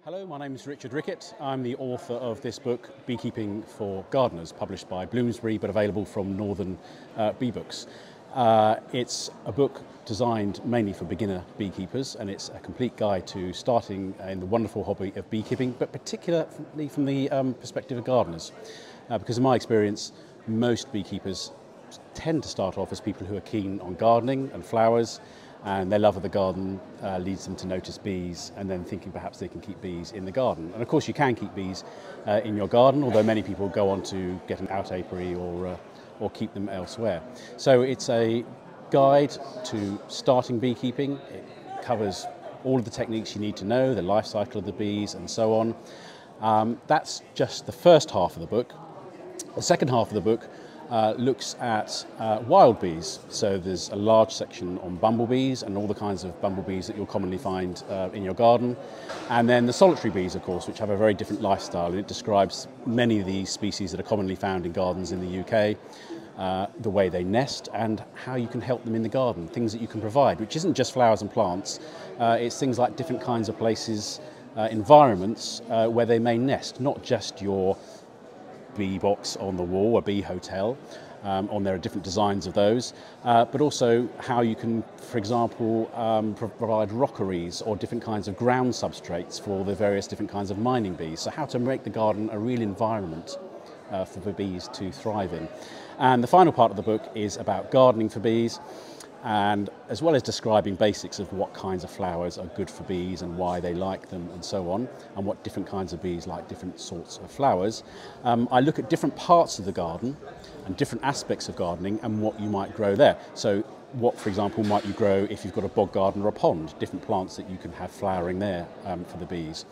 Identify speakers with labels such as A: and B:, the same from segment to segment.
A: Hello, my name is Richard Rickett. I'm the author of this book, Beekeeping for Gardeners, published by Bloomsbury but available from Northern Bee Books. It's a book designed mainly for beginner beekeepers, and it's a complete guide to starting in the wonderful hobby of beekeeping, but particularly from the perspective of gardeners. Because in my experience, most beekeepers tend to start off as people who are keen on gardening and flowers, and their love of the garden leads them to notice bees and then thinking perhaps they can keep bees in the garden. And of course you can keep bees in your garden, although many people go on to get an out apiary or keep them elsewhere. So it's a guide to starting beekeeping. It covers all of the techniques you need to know, the life cycle of the bees and so on. That's just the first half of the book. The second half of the book looks at wild bees. So there's a large section on bumblebees and all the kinds of bumblebees that you'll commonly find in your garden. And then the solitary bees, of course, which have a very different lifestyle. And it describes many of these species that are commonly found in gardens in the UK, the way they nest and how you can help them in the garden, things that you can provide, which isn't just flowers and plants. It's things like different kinds of places, environments where they may nest, not just your bee box on the wall, a bee hotel, there are different designs of those, but also how you can, for example, provide rockeries or different kinds of ground substrates for the various different kinds of mining bees. So how to make the garden a real environment for the bees to thrive in. And the final part of the book is about gardening for bees, and as well as describing basics of what kinds of flowers are good for bees and why they like them and so on, and what different kinds of bees like different sorts of flowers, I look at different parts of the garden and different aspects of gardening and what you might grow there. So what, for example, might you grow if you've got a bog garden or a pond, different plants that you can have flowering there for the bees.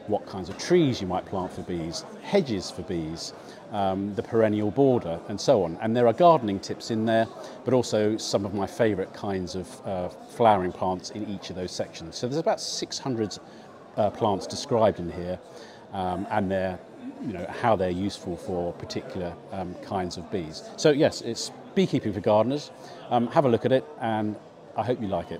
A: What kinds of trees you might plant for bees, hedges for bees, the perennial border and so on. And there are gardening tips in there, but also some of my favourite kinds of flowering plants in each of those sections. So there's about 600 plants described in here, and how they're useful for particular kinds of bees. So yes, it's Beekeeping for Gardeners. Have a look at it and I hope you like it.